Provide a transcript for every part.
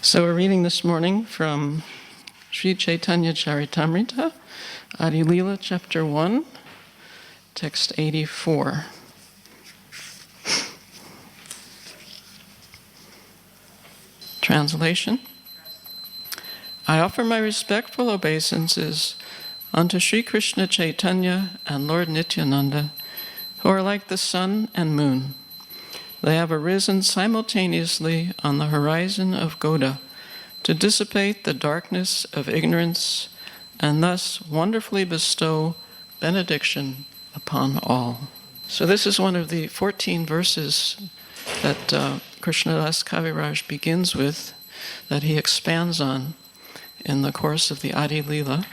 So we're reading this morning from Sri Chaitanya Charitamrita, Adi Lila, Chapter 1, Text 84. Translation. I offer my respectful obeisances unto Sri Krishna Chaitanya and Lord Nityananda, who are like the sun and moon. They have arisen simultaneously on the horizon of Goda to dissipate the darkness of ignorance and thus wonderfully bestow benediction upon all. So this is one of the 14 verses that Krishnadas Kaviraj begins with, that he expands on in the course of the Adi Lila.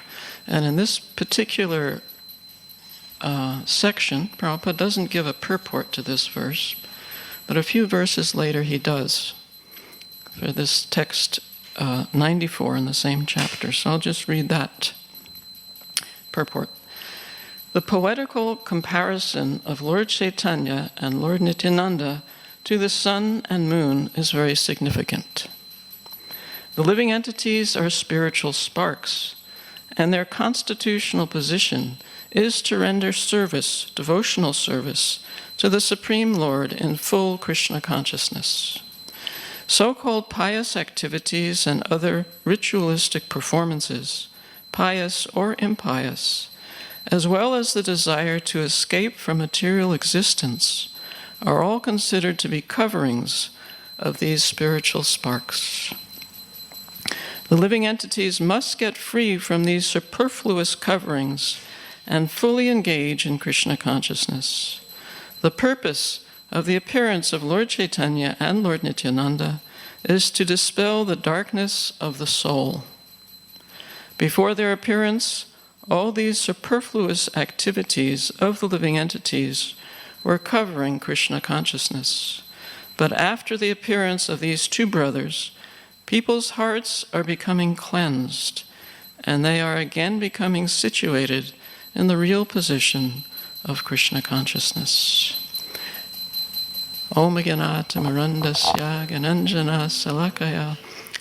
And in this particular section, Prabhupada doesn't give a purport to this verse, but a few verses later he does, for this text 94 in the same chapter. So I'll just read that purport. The poetical comparison of Lord Chaitanya and Lord Nityananda to the sun and moon is very significant. The living entities are spiritual sparks, and their constitutional position is to render service, devotional service, to the Supreme Lord in full Krishna consciousness. So-called pious activities and other ritualistic performances, pious or impious, as well as the desire to escape from material existence, are all considered to be coverings of these spiritual sparks. The living entities must get free from these superfluous coverings and fully engage in Krishna consciousness. The purpose of the appearance of Lord Chaitanya and Lord Nityananda is to dispel the darkness of the soul. Before their appearance, all these superfluous activities of the living entities were covering Krishna consciousness. But after the appearance of these two brothers, people's hearts are becoming cleansed, and they are again becoming situated in the real position of Krishna consciousness. Om Gyanata Marandasya Gananjana Salakaya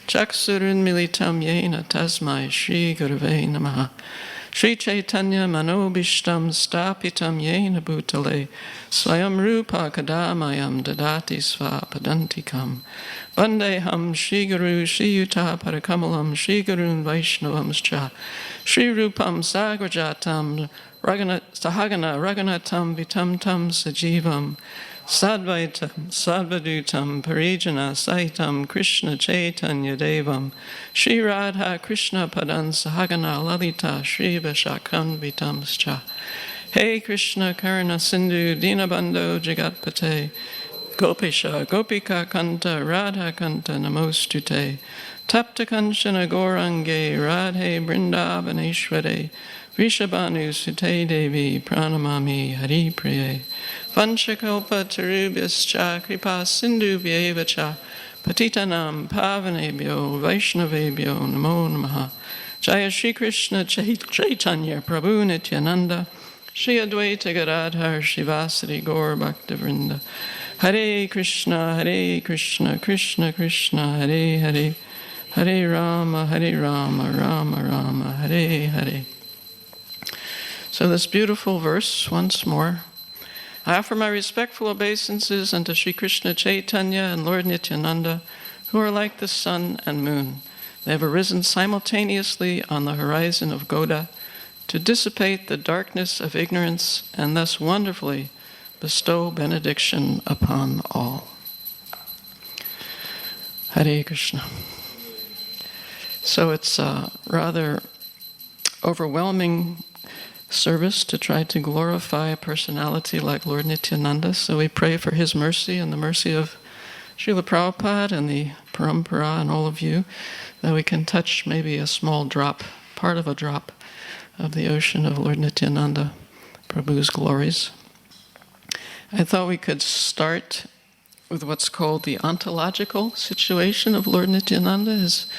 Chaksurun Militam Yena Tasmai Shri Gurave Namaha Shri Chaitanya Manobishtam Stapitam Yena Bhutale Swayam Rupa Kadamayam Dadati Svapadantikam Bandeham Shri Guru Shri Yuta Parakamalam Shri Gurun Vaishnavamscha Shri Rupam Sagrajatam Sahagana Raghunatam Vitam Tam Sajivam Sadvaitam Sadvadutam Parijana Saitam Krishna Chaitanya Devam Shri Radha Krishna Padan Sahagana Lalita Shri Vishakhan Vitamscha Hey Krishna Karna Sindhu Dinabandho Jagatpate Gopisha Gopika Kanta Radha Kanta Namostute Tapta Kanchana Gorange Radhe Brindavaneshware Vishabhanu Sute Devi Pranamami Hari Priye Vanchakalpa Tarubhyascha Kripa Sindhu Vyevacha Patitanam Pavanebhyo Vaishnavebhyo Namo Namaha Jaya Shri Krishna Chaitanya Prabhu Nityananda Shri Advaita Gadadhar Shivasari Gaur Bhaktavrinda Hare Krishna Krishna Krishna Hare Hare Hare Rama Rama Rama Hare Hare. So this beautiful verse once more. I offer my respectful obeisances unto Sri Krishna Chaitanya and Lord Nityananda, who are like the sun and moon. They have arisen simultaneously on the horizon of Goda to dissipate the darkness of ignorance and thus wonderfully bestow benediction upon all. Hare Krishna. So it's a rather overwhelming service to try to glorify a personality like Lord Nityananda. So we pray for his mercy and the mercy of Srila Prabhupada and the Parampara and all of you, that we can touch maybe a small drop, part of a drop of the ocean of Lord Nityananda Prabhu's glories. I thought we could start with what's called the ontological situation of Lord Nityananda, his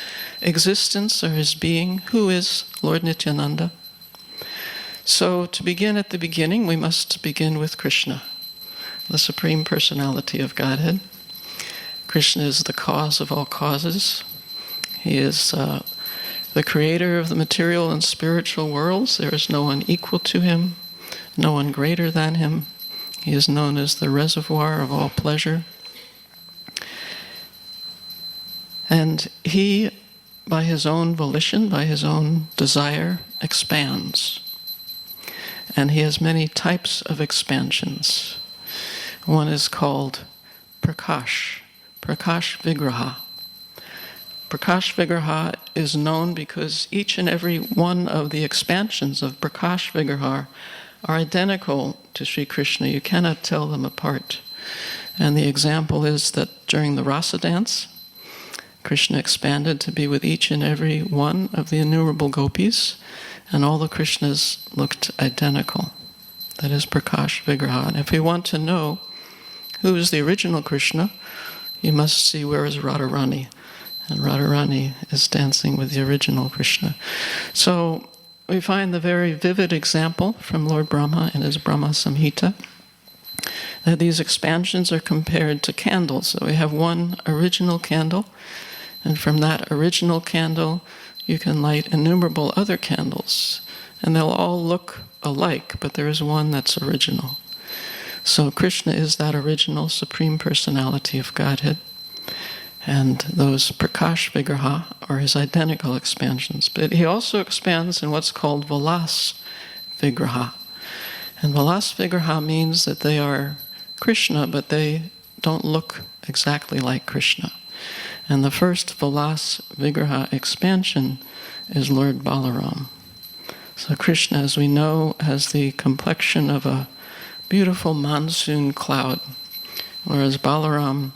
existence or his being. Who is Lord Nityananda? So to begin at the beginning, we must begin with Krishna, the Supreme Personality of Godhead. Krishna is the cause of all causes. He is the creator of the material and spiritual worlds. There is no one equal to him, no one greater than him. He is known as the reservoir of all pleasure. And he, by his own volition, by his own desire, expands. And he has many types of expansions. One is called Prakash Vigraha. Prakash Vigraha is known because each and every one of the expansions of Prakash Vigraha are identical to Sri Krishna. You cannot tell them apart. And the example is that during the rasa dance, Krishna expanded to be with each and every one of the innumerable gopis, and all the Krishnas looked identical. That is Prakash Vigraha. And if we want to know who is the original Krishna, you must see where is Radharani. And Radharani is dancing with the original Krishna. So we find the very vivid example from Lord Brahma in his Brahma Samhita, that these expansions are compared to candles. So we have one original candle, and from that original candle you can light innumerable other candles, and they'll all look alike, but there is one that's original. So Krishna is that original Supreme Personality of Godhead, and those Prakash Vigraha are his identical expansions. But he also expands in what's called Vilas Vigraha. And Vilas Vigraha means that they are Krishna, but they don't look exactly like Krishna. And the first Vilas Vigraha expansion is Lord Balaram. So Krishna, as we know, has the complexion of a beautiful monsoon cloud, whereas Balaram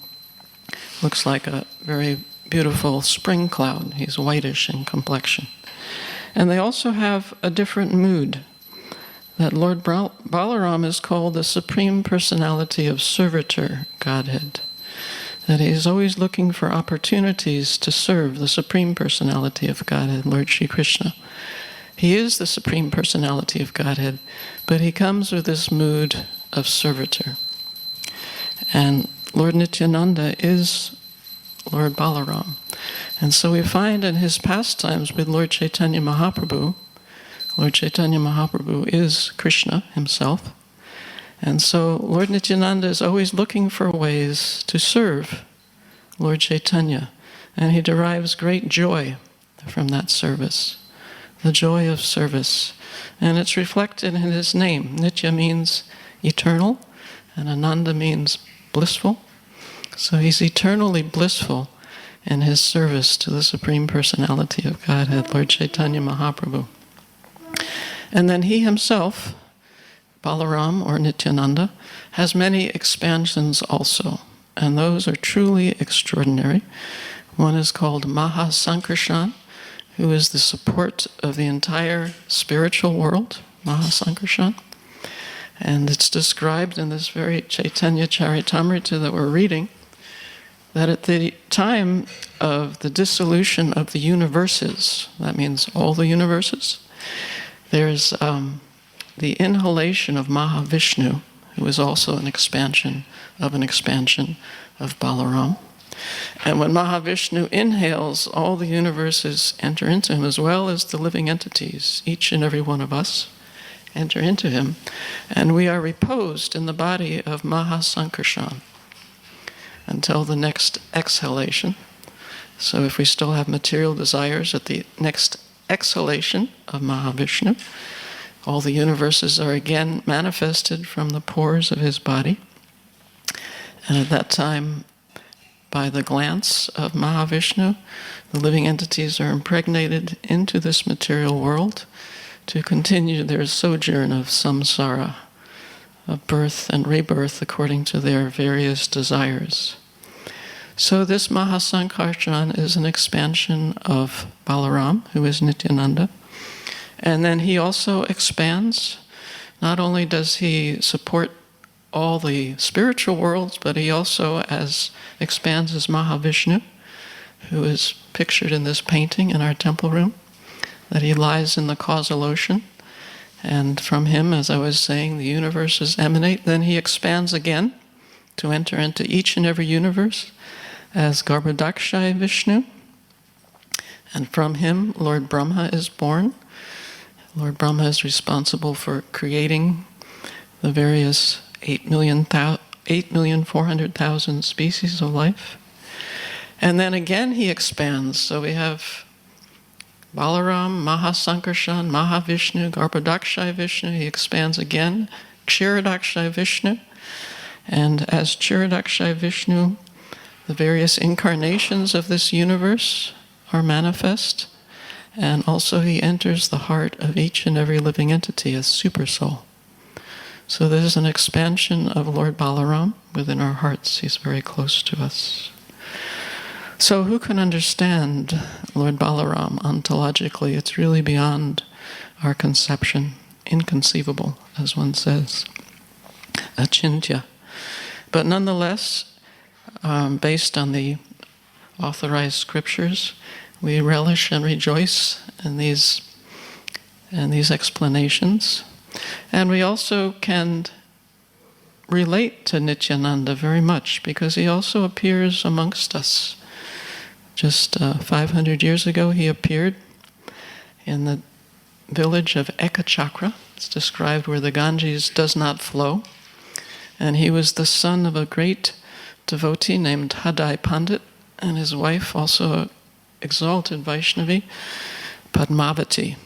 looks like a very beautiful spring cloud. He's whitish in complexion. And they also have a different mood. That Lord Balaram is called the Supreme Personality of Servitor Godhead. That he is always looking for opportunities to serve the Supreme Personality of Godhead, Lord Shri Krishna. He is the Supreme Personality of Godhead, but he comes with this mood of servitor. And Lord Nityananda is Lord Balaram. And so we find in his pastimes with Lord Chaitanya Mahaprabhu, Lord Chaitanya Mahaprabhu is Krishna himself. And so Lord Nityananda is always looking for ways to serve Lord Chaitanya. And he derives great joy from that service, the joy of service. And it's reflected in his name. Nitya means eternal, and Ananda means blissful. So he's eternally blissful in his service to the Supreme Personality of Godhead, Lord Chaitanya Mahaprabhu. And then he himself, Balaram or Nityananda, has many expansions also, and those are truly extraordinary. One is called Mahasankarshan, who is the support of the entire spiritual world, Mahasankarshan. And it's described in this very Chaitanya Charitamrita that we're reading, that at the time of the dissolution of the universes, that means all the universes, there's the inhalation of Mahavishnu, who is also an expansion of Balaram. And when Mahavishnu inhales, all the universes enter into him, as well as the living entities. Each and every one of us enter into him. And we are reposed in the body of Mahasankarshan until the next exhalation. So if we still have material desires at the next exhalation of Mahavishnu, all the universes are again manifested from the pores of his body. And at that time, by the glance of Mahavishnu, the living entities are impregnated into this material world to continue their sojourn of samsara, of birth and rebirth according to their various desires. So this Mahasankarshan is an expansion of Balaram, who is Nityananda. And then he also expands. Not only does he support all the spiritual worlds, but he also expands as Mahavishnu, who is pictured in this painting in our temple room, that he lies in the causal ocean. And from him, as I was saying, the universes emanate. Then he expands again to enter into each and every universe as Garbhodakshaya Vishnu. And from him, Lord Brahma is born. Lord Brahma is responsible for creating the various 8,400,000 species of life. And then again he expands. So we have Balaram, Mahasankarshan, Mahavishnu, Garbhodakshaya Vishnu. He expands again, Kshirodakshaya Vishnu. And as Kshirodakshaya Vishnu, the various incarnations of this universe are manifest. And also he enters the heart of each and every living entity as Supersoul. So there's an expansion of Lord Balaram within our hearts. He's very close to us. So who can understand Lord Balaram ontologically? It's really beyond our conception. Inconceivable, as one says. Achintya. But nonetheless, based on the authorized scriptures, we relish and rejoice in these explanations. And we also can relate to Nityananda very much because he also appears amongst us. Just 500 years ago he appeared in the village of Ekachakra. It's described where the Ganges does not flow. And he was the son of a great devotee named Hadai Pandit, and his wife, also an exalted Vaishnavi, Padmavati.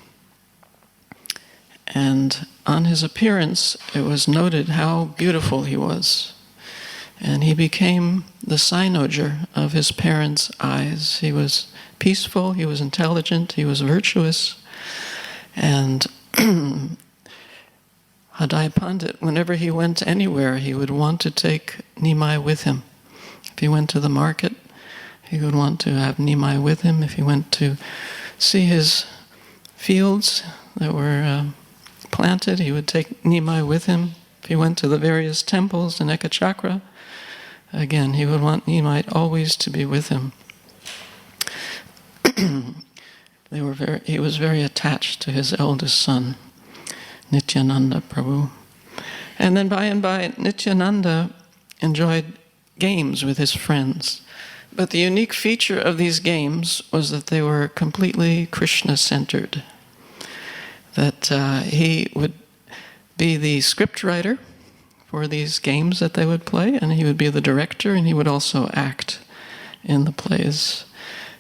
And on his appearance, it was noted how beautiful he was. And he became the cynoger of his parents' eyes. He was peaceful, he was intelligent, he was virtuous. And Hadai Pandit, whenever he went anywhere, he would want to take Nimai with him. If he went to the market, he would want to have Nimai with him. If he went to see his fields that were planted, he would take Nimai with him. If he went to the various temples in Ekachakra, again, he would want Nimai always to be with him. He was very attached to his eldest son, Nityananda Prabhu. And then by and by, Nityananda enjoyed games with his friends. But the unique feature of these games was that they were completely Krishna-centered. That he would be the scriptwriter for these games that they would play, and he would be the director, and he would also act in the plays.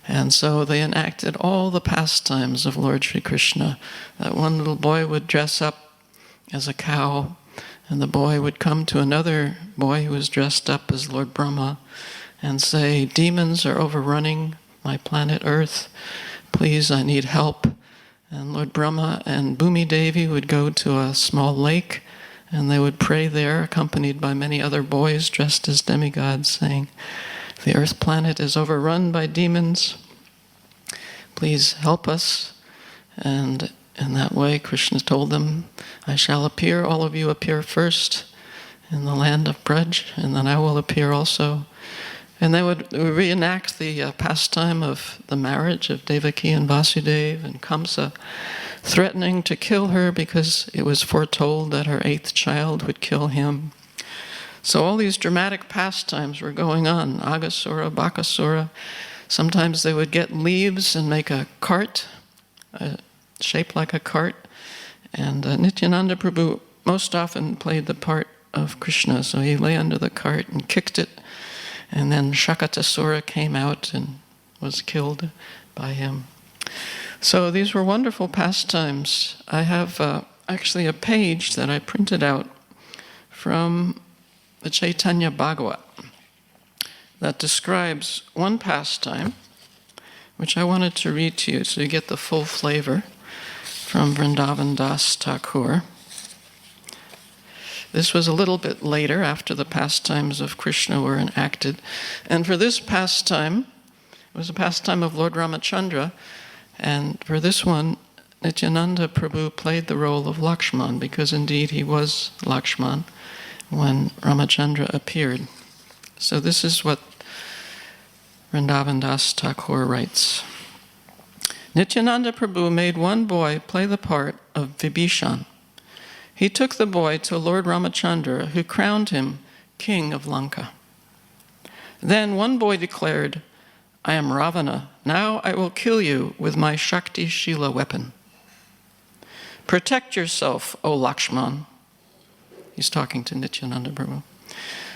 And so they enacted all the pastimes of Lord Sri Krishna. That one little boy would dress up as a cow, and the boy would come to another boy who was dressed up as Lord Brahma and say, "Demons are overrunning my planet Earth. Please, I need help." And Lord Brahma and Bhumi Devi would go to a small lake, and they would pray there, accompanied by many other boys dressed as demigods, saying, "The Earth planet is overrun by demons. Please help us." And in that way, Krishna told them, "I shall appear, all of you appear first in the land of Braj, and then I will appear also." And they would reenact the pastime of the marriage of Devaki and Vasudeva, and Kamsa threatening to kill her because it was foretold that her 8th child would kill him. So all these dramatic pastimes were going on, Agasura, Bakasura. Sometimes they would get leaves and make a cart, shaped like a cart. And Nityananda Prabhu most often played the part of Krishna, so he lay under the cart and kicked it. And then Shakatasura came out and was killed by him. So these were wonderful pastimes. I have actually a page that I printed out from the Chaitanya Bhagavat that describes one pastime, which I wanted to read to you so you get the full flavor, from Vrindavan Das Thakur. This was a little bit later, after the pastimes of Krishna were enacted. And for this pastime, it was a pastime of Lord Ramachandra, and for this one, Nityananda Prabhu played the role of Lakshman, because indeed he was Lakshman when Ramachandra appeared. So this is what Vrindavan Das Thakur writes. Nityananda Prabhu made one boy play the part of Vibhishan. He took the boy to Lord Ramachandra, who crowned him king of Lanka. Then one boy declared, I am Ravana. Now I will kill you with my Shakti Shila weapon. Protect yourself, O Lakshman. He's talking to Nityananda Prabhu.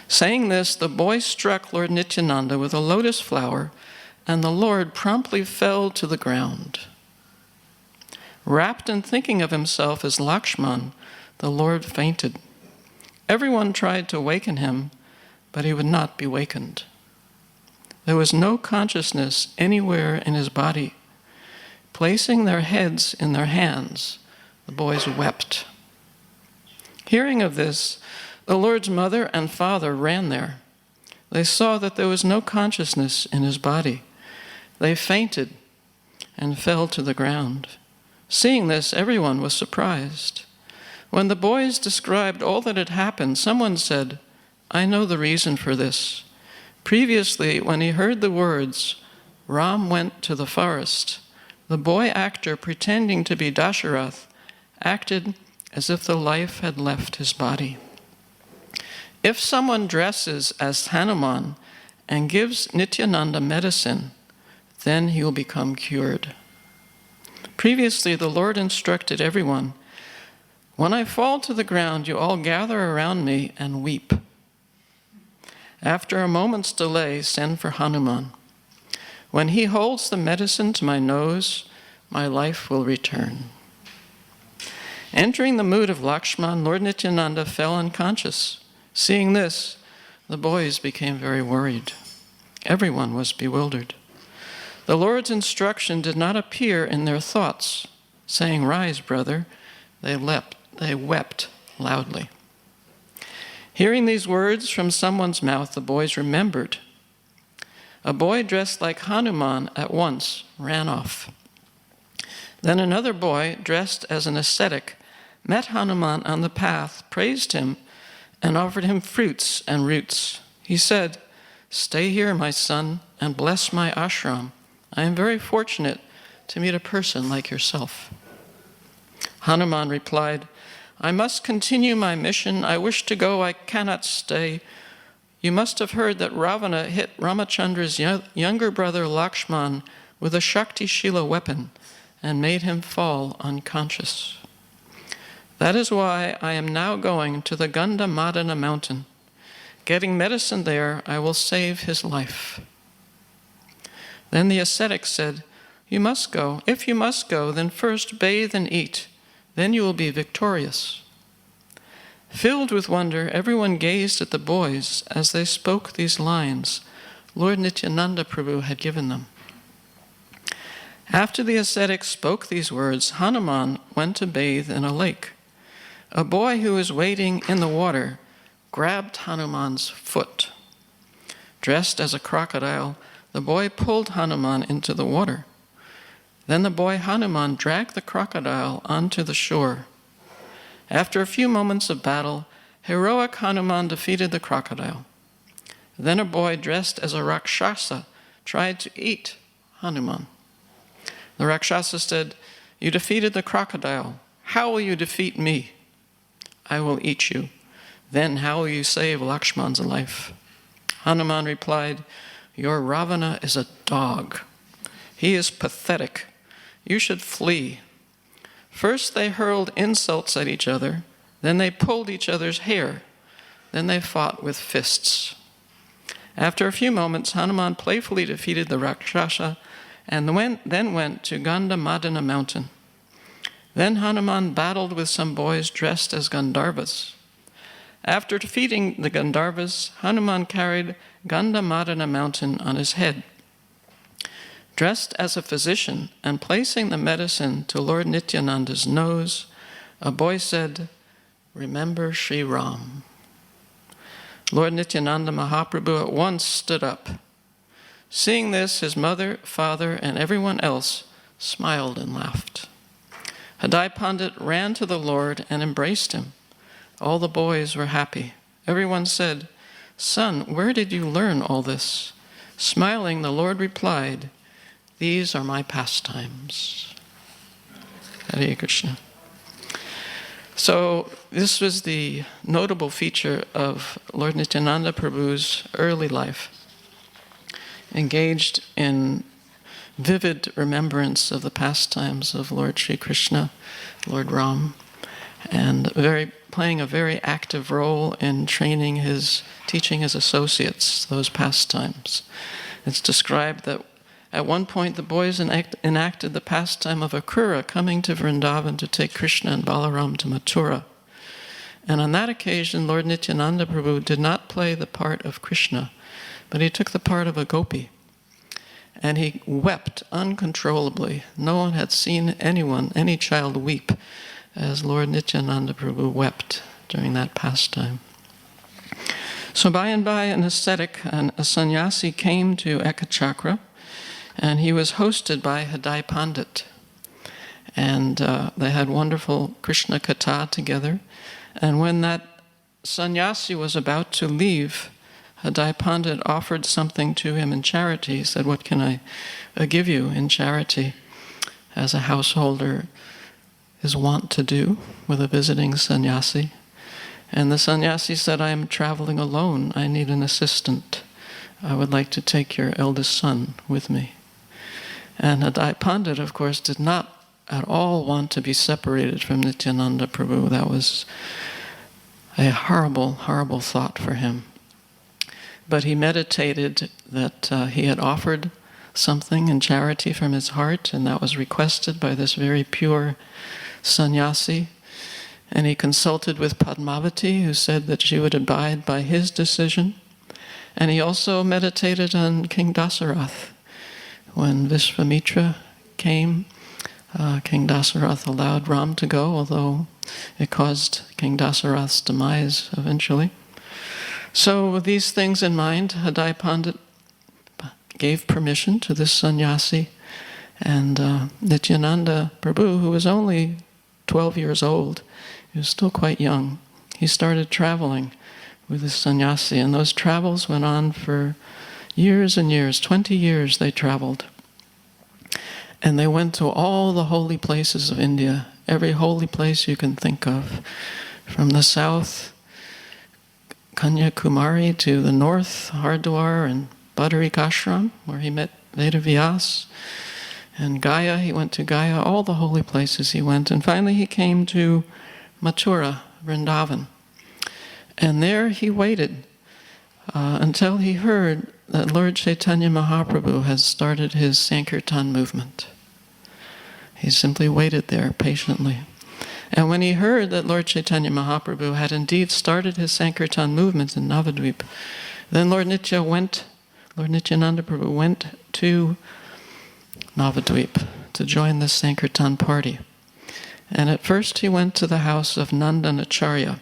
Saying this, the boy struck Lord Nityananda with a lotus flower, and the Lord promptly fell to the ground. Wrapped in thinking of himself as Lakshman, the Lord fainted. Everyone tried to waken him, but he would not be wakened. There was no consciousness anywhere in his body. Placing their heads in their hands, the boys wept. Hearing of this, the Lord's mother and father ran there. They saw that there was no consciousness in his body. They fainted and fell to the ground. Seeing this, everyone was surprised. When the boys described all that had happened, someone said, I know the reason for this. Previously, when he heard the words, Ram went to the forest, the boy actor, pretending to be Dasharath, acted as if the life had left his body. If someone dresses as Hanuman and gives Nityananda medicine, then he will become cured. Previously, the Lord instructed everyone, when I fall to the ground, you all gather around me and weep. After a moment's delay, send for Hanuman. When he holds the medicine to my nose, my life will return. Entering the mood of Lakshman, Lord Nityananda fell unconscious. Seeing this, the boys became very worried. Everyone was bewildered. The Lord's instruction did not appear in their thoughts. Saying, Rise, brother, they wept loudly. Hearing these words from someone's mouth, the boys remembered. A boy dressed like Hanuman at once ran off. Then another boy, dressed as an ascetic, met Hanuman on the path, praised him, and offered him fruits and roots. He said, Stay here, my son, and bless my ashram. I am very fortunate to meet a person like yourself. Hanuman replied, I must continue my mission. I wish to go. I cannot stay. You must have heard that Ravana hit Ramachandra's younger brother Lakshman with a Shakti Shila weapon and made him fall unconscious. That is why I am now going to the Gandhamadana mountain. Getting medicine there, I will save his life. Then the ascetic said, You must go. If you must go, then first bathe and eat. Then you will be victorious. Filled with wonder, everyone gazed at the boys as they spoke these lines Lord Nityananda Prabhu had given them. After the ascetic spoke these words, Hanuman went to bathe in a lake. A boy who was wading in the water grabbed Hanuman's foot. Dressed as a crocodile, the boy pulled Hanuman into the water. Then the boy Hanuman dragged the crocodile onto the shore. After a few moments of battle, heroic Hanuman defeated the crocodile. Then a boy dressed as a Rakshasa tried to eat Hanuman. The Rakshasa said, You defeated the crocodile. How will you defeat me? I will eat you. Then how will you save Lakshman's life? Hanuman replied, Your Ravana is a dog. He is pathetic. You should flee. First they hurled insults at each other, then they pulled each other's hair, then they fought with fists. After a few moments, Hanuman playfully defeated the Rakshasa and then went to Gandhamadana mountain. Then Hanuman battled with some boys dressed as Gandharvas. After defeating the Gandharvas, Hanuman carried Gandhamadana mountain on his head. Dressed as a physician and placing the medicine to Lord Nityananda's nose, a boy said, Remember Sri Ram. Lord Nityananda Mahaprabhu at once stood up. Seeing this, his mother, father, and everyone else smiled and laughed. Hadai Pandit ran to the Lord and embraced him. All the boys were happy. Everyone said, Son, where did you learn all this? Smiling, the Lord replied, These are my pastimes. Hare Krishna. So this was the notable feature of Lord Nityananda Prabhu's early life. engaged in vivid remembrance of the pastimes of Lord Sri Krishna, Lord Ram, and playing a very active role in teaching his associates those pastimes. It's described that at one point the boys enacted the pastime of Akrura coming to Vrindavan to take Krishna and Balaram to Mathura. And on that occasion, Lord Nityananda Prabhu did not play the part of Krishna, but he took the part of a gopi. And he wept uncontrollably. No one had seen any child weep as Lord Nityananda Prabhu wept during that pastime. So by and by, an ascetic, a sannyasi, came to Ekachakra, and he was hosted by Hriday Pandit. And they had wonderful Krishna Katha together. And when that sannyasi was about to leave, Hriday Pandit offered something to him in charity. He said, "What can I give you in charity?" As a householder is wont to do with a visiting sannyasi. And the sannyasi said, "I am traveling alone. I need an assistant. I would like to take your eldest son with me." And Hriday Pandit, of course, did not at all want to be separated from Nityananda Prabhu. That was a horrible, horrible thought for him. But he meditated that he had offered something in charity from his heart, and that was requested by this very pure sannyasi. And he consulted with Padmavati, who said that she would abide by his decision. And he also meditated on King Dasarath. When Vishvamitra came, King Dasarath allowed Ram to go, although it caused King Dasarath's demise eventually. So with these things in mind, Hriday Pandit gave permission to this sannyasi, and Nityananda Prabhu, who was only 12 years old, he was still quite young, he started traveling with this sannyasi, and those travels went on for years and years. 20 years they traveled. And they went to all the holy places of India, every holy place you can think of, from the south, Kanyakumari, to the north, Hardwar and Badarikashram, where he met Vedavyas, and Gaya, he went to Gaya, all the holy places he went, and finally he came to Mathura, Vrindavan. And there he waited until he heard that Lord Chaitanya Mahaprabhu has started his Sankirtan movement. He simply waited there patiently. And when he heard that Lord Chaitanya Mahaprabhu had indeed started his Sankirtan movement in Navadvip, then Lord Nityananda Prabhu went to Navadvip to join the Sankirtan party. And at first he went to the house of Nandanacharya.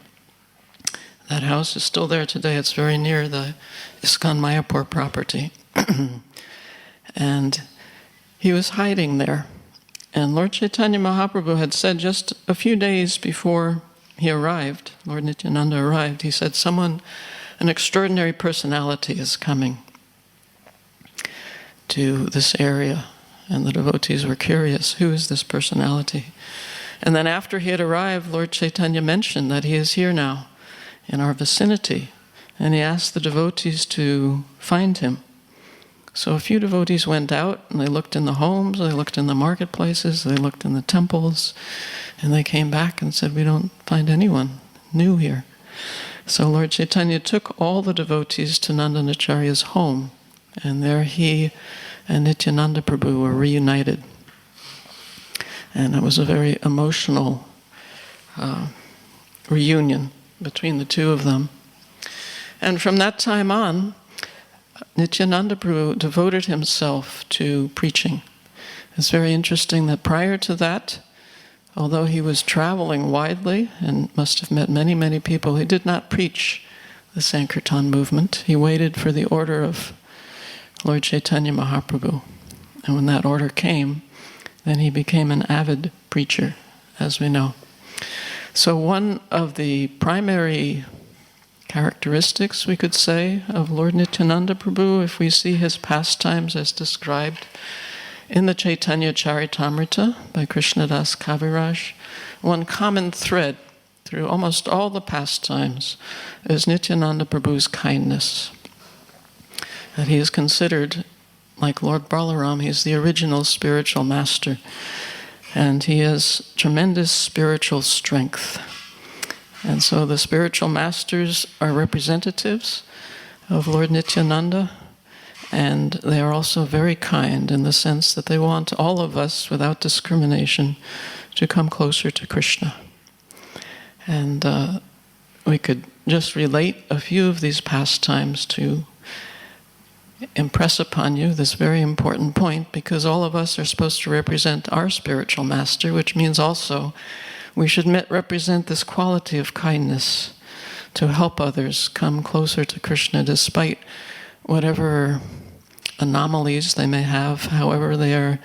That house is still there today. It's very near the ISKCON Mayapur property. And he was hiding there. And Lord Chaitanya Mahaprabhu had said just a few days before he arrived, Lord Nityananda arrived, he said, an extraordinary personality is coming to this area. And the devotees were curious, who is this personality? And then after he had arrived, Lord Chaitanya mentioned that he is here now in our vicinity. And he asked the devotees to find him. So a few devotees went out and they looked in the homes, they looked in the marketplaces, they looked in the temples, and they came back and said, "We don't find anyone new here." So Lord Chaitanya took all the devotees to Nandanacharya's home, and there he and Nityananda Prabhu were reunited. And it was a very emotional reunion between the two of them. And from that time on, Nityananda Prabhu devoted himself to preaching. It's very interesting that prior to that, although he was traveling widely and must have met many, many people, he did not preach the Sankirtan movement. He waited for the order of Lord Chaitanya Mahaprabhu. And when that order came, then he became an avid preacher, as we know. So one of the primary characteristics, we could say, of Lord Nityananda Prabhu, if we see his pastimes as described in the Chaitanya Charitamrita by Krishnadas Kaviraj, one common thread through almost all the pastimes is Nityananda Prabhu's kindness. That he is considered like Lord Balaram, he's the original spiritual master. And he has tremendous spiritual strength. And so the spiritual masters are representatives of Lord Nityananda, and they are also very kind in the sense that they want all of us, without discrimination, to come closer to Krishna. And we could just relate a few of these pastimes to impress upon you this very important point, because all of us are supposed to represent our spiritual master, which means also we should represent this quality of kindness to help others come closer to Krishna despite whatever anomalies they may have, however they are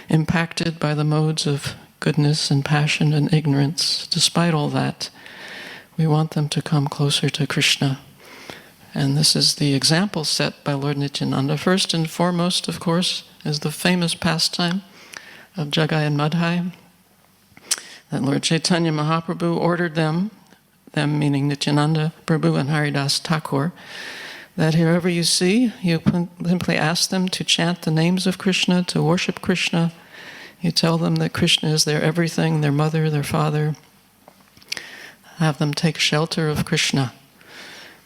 impacted by the modes of goodness and passion and ignorance. Despite all that, we want them to come closer to Krishna. And this is the example set by Lord Nityananda. First and foremost, of course, is the famous pastime of Jagai and Madhai, that Lord Chaitanya Mahaprabhu ordered them meaning Nityananda Prabhu and Haridas Thakur, that whoever you see, you simply ask them to chant the names of Krishna, to worship Krishna. You tell them that Krishna is their everything, their mother, their father. Have them take shelter of Krishna.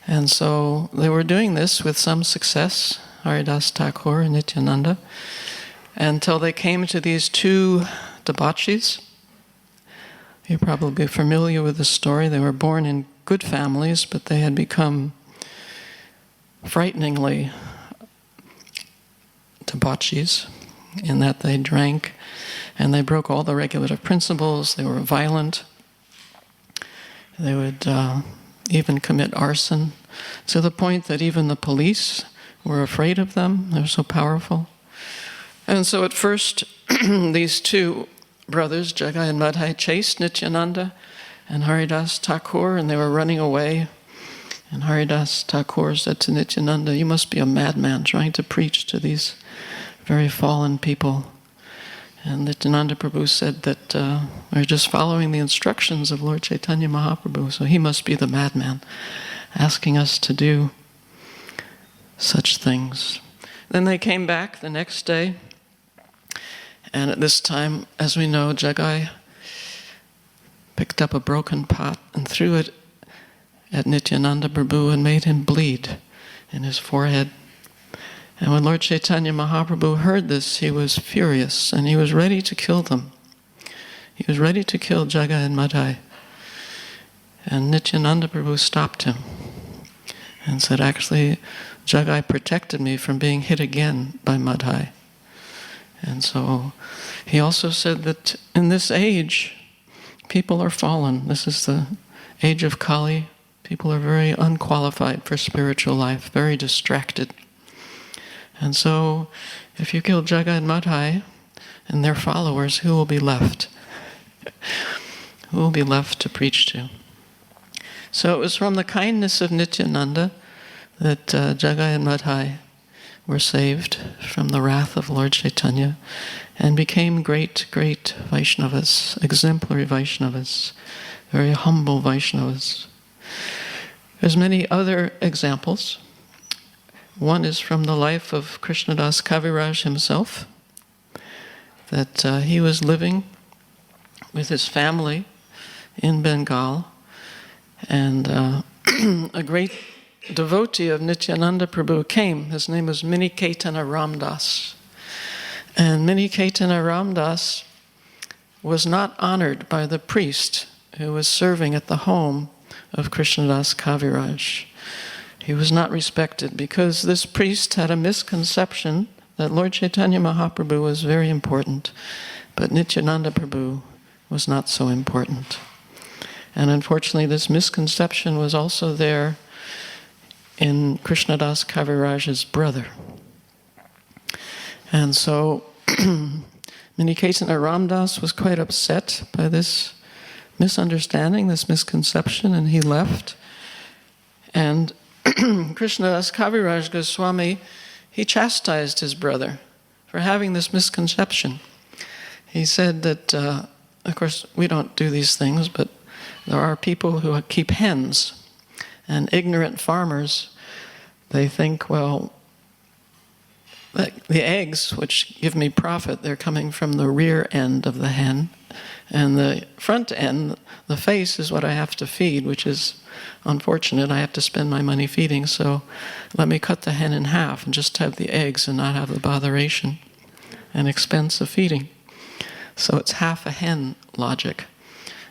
And so they were doing this with some success, Haridas Thakur and Nityananda, until they came to these two debauchees. You're probably familiar with the story. They were born in good families, but they had become frighteningly debauchees in that they drank and they broke all the regulative principles. They were violent. They would even commit arson, to the point that even the police were afraid of them. They were so powerful. And so at first, these two brothers, Jagai and Madhai, chased Nityananda and Haridas Thakur, and they were running away. And Haridas Thakur said to Nityananda, "You must be a madman trying to preach to these very fallen people." And Nityananda Prabhu said that we're just following the instructions of Lord Chaitanya Mahaprabhu, so he must be the madman, asking us to do such things. Then they came back the next day, and at this time, as we know, Jagai picked up a broken pot and threw it at Nityananda Prabhu and made him bleed in his forehead. And when Lord Chaitanya Mahaprabhu heard this, he was furious and he was ready to kill them. He was ready to kill Jagai and Madhai. And Nityananda Prabhu stopped him and said, actually, Jagai protected me from being hit again by Madhai. And so he also said that in this age, people are fallen. This is the age of Kali. People are very unqualified for spiritual life, very distracted. And so, if you kill Jagai and Madhai and their followers, who will be left? Who will be left to preach to? So it was from the kindness of Nityananda that Jagai and Madhai were saved from the wrath of Lord Chaitanya and became great, great Vaishnavas, exemplary Vaishnavas, very humble Vaishnavas. There's many other examples. One is from the life of Krishnadas Kaviraj himself, that he was living with his family in Bengal, and a great devotee of Nityananda Prabhu came. His name was Minikaitana Ramdas. And Minikaitana Ramdas was not honored by the priest who was serving at the home of Krishnadas Kaviraj. He was not respected because this priest had a misconception that Lord Chaitanya Mahaprabhu was very important, but Nityananda Prabhu was not so important. And unfortunately, this misconception was also there in Krishnadas Kaviraj's brother. And so, Minikaitana Ramdas was quite upset by this misunderstanding, this misconception, and he left. And Krishnadas Kaviraj Goswami, he chastised his brother for having this misconception. He said that, of course, we don't do these things, but there are people who keep hens, and ignorant farmers, they think, well, the eggs, which give me profit, they're coming from the rear end of the hen. And the front end, the face, is what I have to feed, which is unfortunate. I have to spend my money feeding, so let me cut the hen in half and just have the eggs and not have the botheration and expense of feeding. So it's half a hen logic.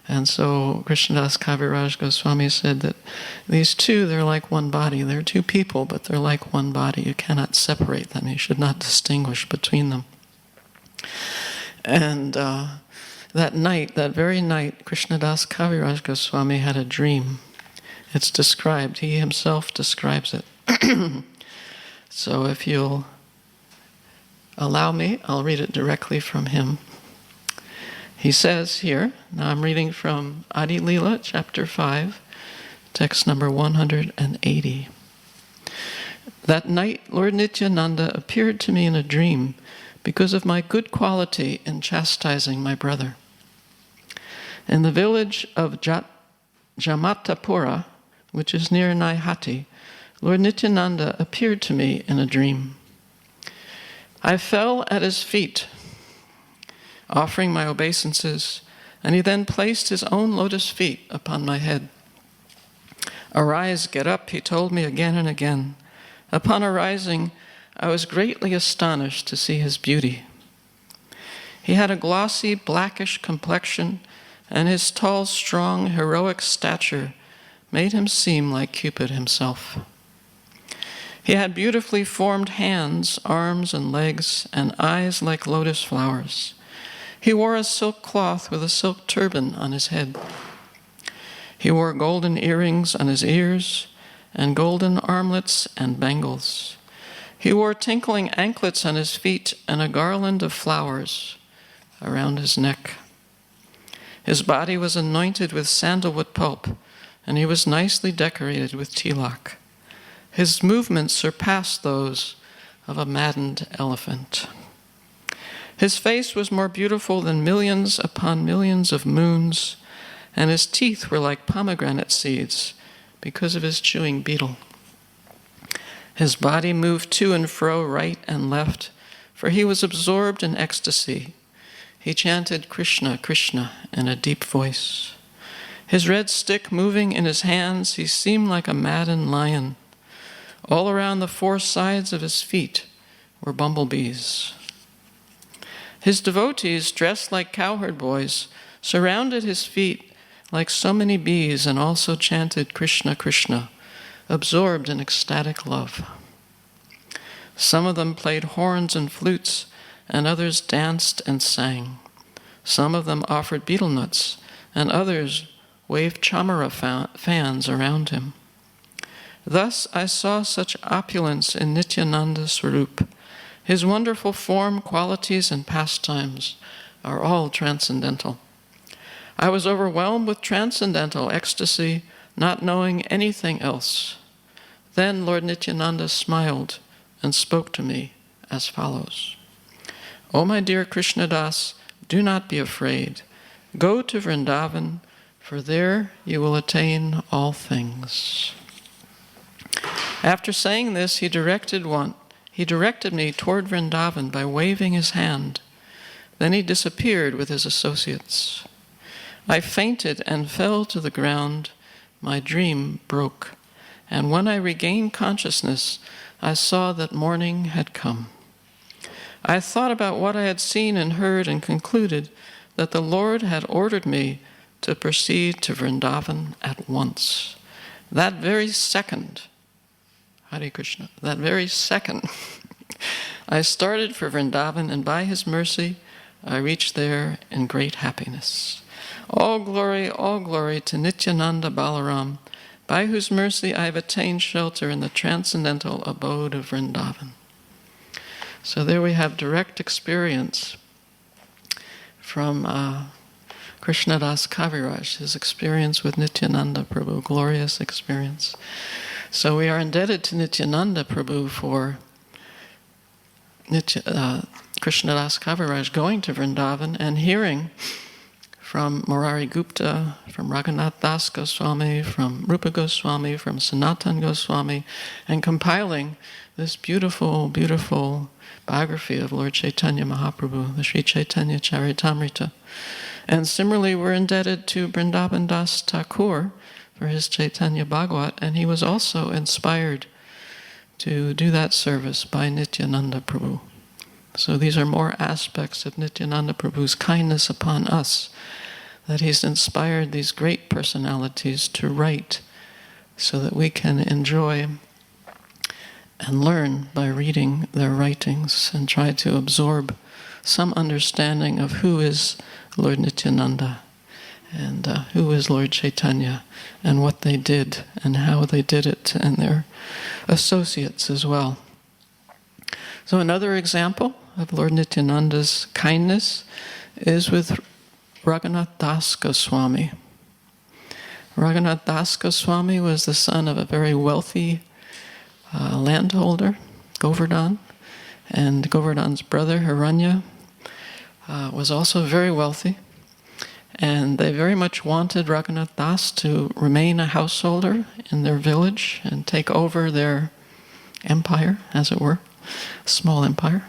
And so Krishnadas Kaviraj Goswami said that these two, they're like one body. They're two people, but they're like one body. You cannot separate them. You should not distinguish between them. And that very night, Krishnadas Kaviraj Goswami had a dream. It's described. He himself describes it. So if you'll allow me, I'll read it directly from him. He says here, now I'm reading from Adi Lila, chapter 5, text number 180. That night, Lord Nityananda appeared to me in a dream because of my good quality in chastising my brother. In the village of Jamatapura, which is near Naihati, Lord Nityananda appeared to me in a dream. I fell at his feet, offering my obeisances, and he then placed his own lotus feet upon my head. Arise, get up, he told me again and again. Upon arising, I was greatly astonished to see his beauty. He had a glossy, blackish complexion, and his tall, strong, heroic stature made him seem like Cupid himself. He had beautifully formed hands, arms, and legs, and eyes like lotus flowers. He wore a silk cloth with a silk turban on his head. He wore golden earrings on his ears, and golden armlets and bangles. He wore tinkling anklets on his feet and a garland of flowers around his neck. His body was anointed with sandalwood pulp, and he was nicely decorated with tilak. His movements surpassed those of a maddened elephant. His face was more beautiful than millions upon millions of moons, and his teeth were like pomegranate seeds because of his chewing beetle. His body moved to and fro, right and left, for he was absorbed in ecstasy. He chanted Krishna, Krishna in a deep voice. His red stick moving in his hands, he seemed like a maddened lion. All around the four sides of his feet were bumblebees. His devotees, dressed like cowherd boys, surrounded his feet like so many bees and also chanted Krishna, Krishna, absorbed in ecstatic love. Some of them played horns and flutes, and others danced and sang. Some of them offered betel nuts, and others waved chamara fans around him. Thus I saw such opulence in Nityananda Swarup. His wonderful form, qualities, and pastimes are all transcendental. I was overwhelmed with transcendental ecstasy, not knowing anything else. Then Lord Nityananda smiled and spoke to me as follows. O my dear Krishnadas, do not be afraid. Go to Vrindavan, for there you will attain all things. After saying this, he directed me toward Vrindavan by waving his hand. Then he disappeared with his associates. I fainted and fell to the ground. My dream broke. And when I regained consciousness, I saw that morning had come. I thought about what I had seen and heard and concluded that the Lord had ordered me to proceed to Vrindavan at once. That very second, Hare Krishna, that very second, I started for Vrindavan, and by his mercy, I reached there in great happiness. All glory to Nityananda Balaram, by whose mercy I have attained shelter in the transcendental abode of Vrindavan. So there we have direct experience from Krishnadas Kaviraj, his experience with Nityananda Prabhu, glorious experience. So we are indebted to Nityananda Prabhu for Krishnadas Kaviraj going to Vrindavan and hearing from Murari Gupta, from Raghunath Das Goswami, from Rupa Goswami, from Sanatan Goswami, and compiling this beautiful, beautiful biography of Lord Chaitanya Mahaprabhu, the Sri Chaitanya Charitamrita. And similarly, we're indebted to Vrindavan Das Thakur for his Chaitanya Bhagavat, and he was also inspired to do that service by Nityananda Prabhu. So these are more aspects of Nityananda Prabhu's kindness upon us, that he's inspired these great personalities to write so that we can enjoy and learn by reading their writings and try to absorb some understanding of who is Lord Nityananda and who is Lord Chaitanya and what they did and how they did it, and their associates as well. So another example of Lord Nityananda's kindness is with Raghunath Das Goswami. Raghunath Das Goswami was the son of a very wealthy landholder, Govardhan, and Govardhan's brother, Hiranya, was also very wealthy. And they very much wanted Raghunath Das to remain a householder in their village and take over their empire, as it were, a small empire.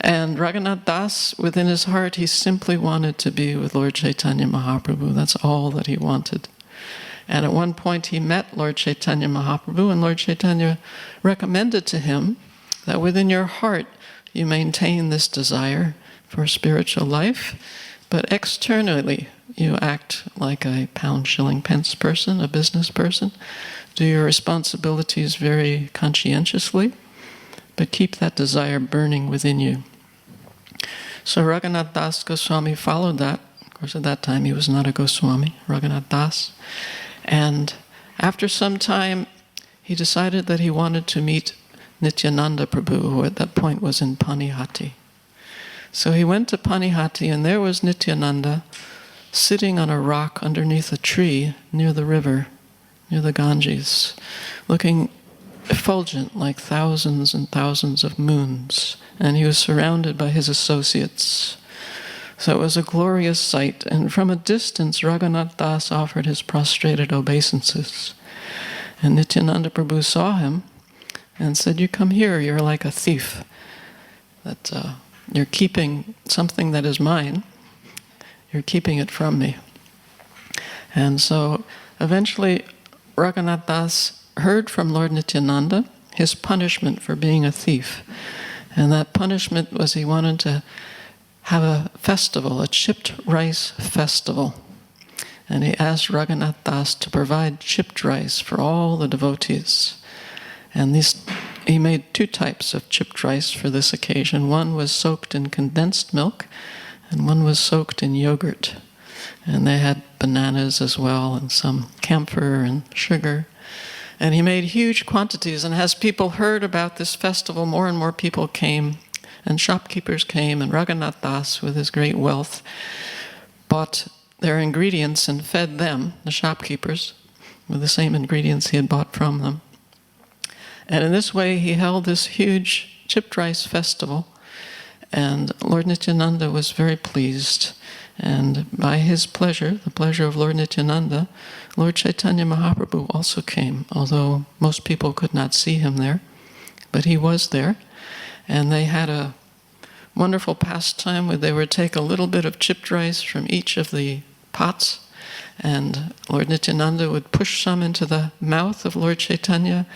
And Raghunath Das, within his heart, he simply wanted to be with Lord Chaitanya Mahaprabhu. That's all that he wanted. And at one point he met Lord Chaitanya Mahaprabhu, and Lord Chaitanya recommended to him that within your heart you maintain this desire for spiritual life, but externally you act like a pound, shilling, pence person, a business person. Do your responsibilities very conscientiously, but keep that desire burning within you. So Raghunath Das Goswami followed that. Of course, at that time he was not a Goswami, Raghunath Das. And after some time, he decided that he wanted to meet Nityananda Prabhu, who at that point was in Panihati. So he went to Panihati, and there was Nityananda sitting on a rock underneath a tree near the river, near the Ganges, looking effulgent like thousands and thousands of moons. And he was surrounded by his associates. So it was a glorious sight, and from a distance Raghunath Das offered his prostrated obeisances. And Nityananda Prabhu saw him and said, "You come here, you're like a thief, that you're keeping something that is mine, you're keeping it from me." And so eventually Raghunath Das heard from Lord Nityananda his punishment for being a thief. And that punishment was he wanted to have a festival, a chipped rice festival. And he asked Raghunath Das to provide chipped rice for all the devotees. And he made two types of chipped rice for this occasion. One was soaked in condensed milk, and one was soaked in yogurt. And they had bananas as well, and some camphor and sugar. And he made huge quantities, and as people heard about this festival, more and more people came, and shopkeepers came, and Raghunath Das, with his great wealth, bought their ingredients and fed them, the shopkeepers, with the same ingredients he had bought from them. And in this way, he held this huge chipped rice festival, and Lord Nityananda was very pleased. And by his pleasure, the pleasure of Lord Nityananda, Lord Chaitanya Mahaprabhu also came, although most people could not see him there, but he was there. And they had a wonderful pastime where they would take a little bit of chipped rice from each of the pots, and Lord Nityananda would push some into the mouth of Lord Chaitanya,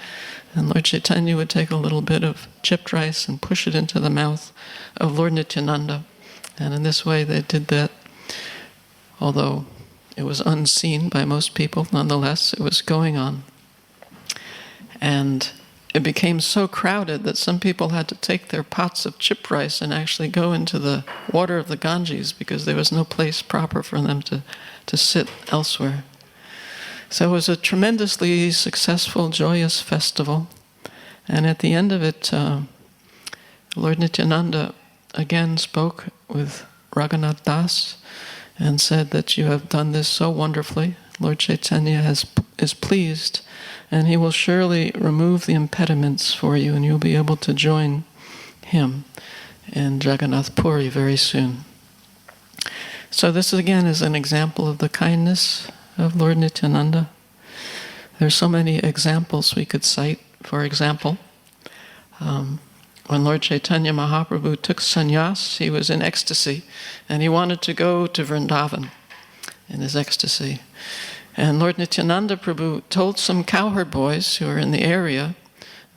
and Lord Chaitanya would take a little bit of chipped rice and push it into the mouth of Lord Nityananda. And in this way they did that. Although it was unseen by most people, nonetheless, it was going on. And it became so crowded that some people had to take their pots of chipped rice and actually go into the water of the Ganges because there was no place proper for them to sit elsewhere. So it was a tremendously successful, joyous festival. And at the end of it, Lord Nityananda again spoke with Raghunath Das and said that you have done this so wonderfully. Lord Chaitanya is pleased, and he will surely remove the impediments for you, and you'll be able to join him in Jagannath Puri very soon. So this again is an example of the kindness of Lord Nityananda. There's so many examples we could cite. For example, when Lord Chaitanya Mahaprabhu took sannyas, he was in ecstasy, and he wanted to go to Vrindavan in his ecstasy. And Lord Nityananda Prabhu told some cowherd boys who were in the area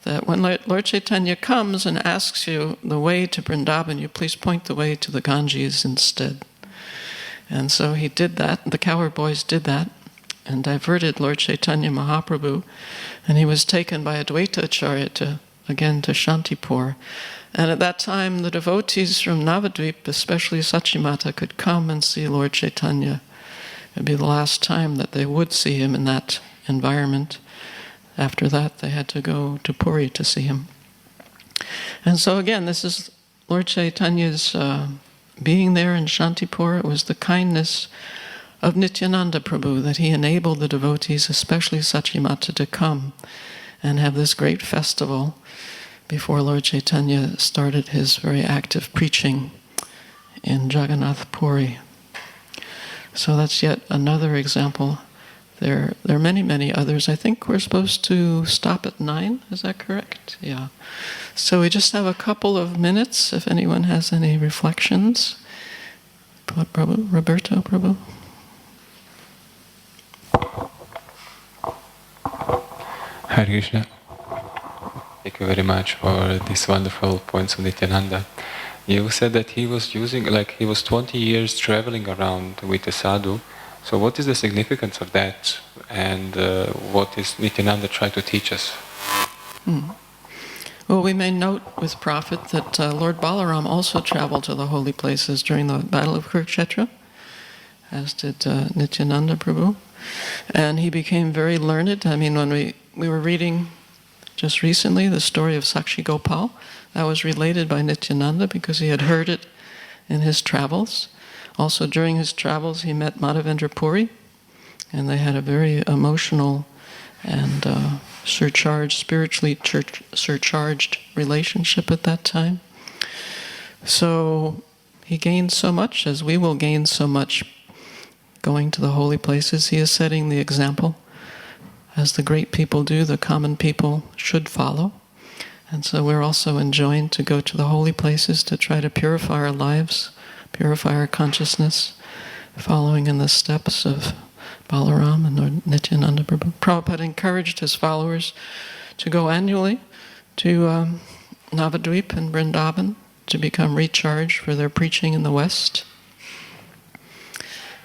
that when Lord Chaitanya comes and asks you the way to Vrindavan, you please point the way to the Ganges instead. And so he did that, the cowherd boys did that, and diverted Lord Chaitanya Mahaprabhu, and he was taken by Advaita Acharya again to Shantipur. And at that time, the devotees from Navadvip, especially Sachimata, could come and see Lord Chaitanya. It would be the last time that they would see him in that environment. After that, they had to go to Puri to see him. And so again, this is Lord Chaitanya's being there in Shantipur. It was the kindness of Nityananda Prabhu that he enabled the devotees, especially Sachimata, to come and have this great festival before Lord Chaitanya started his very active preaching in Jagannath Puri. So that's yet another example. There are many, many others. I think we're supposed to stop at 9, is that correct? Yeah. So we just have a couple of minutes if anyone has any reflections. Prabhu, Roberto, Prabhu? Hare Krishna. Thank you very much for these wonderful points of Nityananda. You said that he was he was 20 years traveling around with a sadhu. So what is the significance of that? And what is Nityananda trying to teach us? Well, we may note with Prophet that Lord Balaram also traveled to the holy places during the Battle of Kurukshetra, as did Nityananda Prabhu. And he became very learned. I mean, when we were reading just recently the story of Sakshi Gopal, that was related by Nityananda because he had heard it in his travels. Also during his travels he met Madhavendra Puri, and they had a very emotional and spiritually surcharged relationship at that time. So he gained so much, as we will gain so much going to the holy places. He is setting the example. As the great people do, the common people should follow. And so we're also enjoined to go to the holy places to try to purify our lives, purify our consciousness, following in the steps of Balaram and Lord Nityananda Prabhu. Prabhupada encouraged his followers to go annually to Navadvip and Vrindavan to become recharged for their preaching in the West.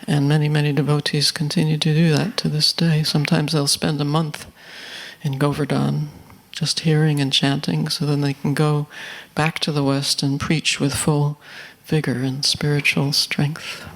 And many, many devotees continue to do that to this day. Sometimes they'll spend a month in Govardhan just hearing and chanting, so then they can go back to the West and preach with full vigor and spiritual strength.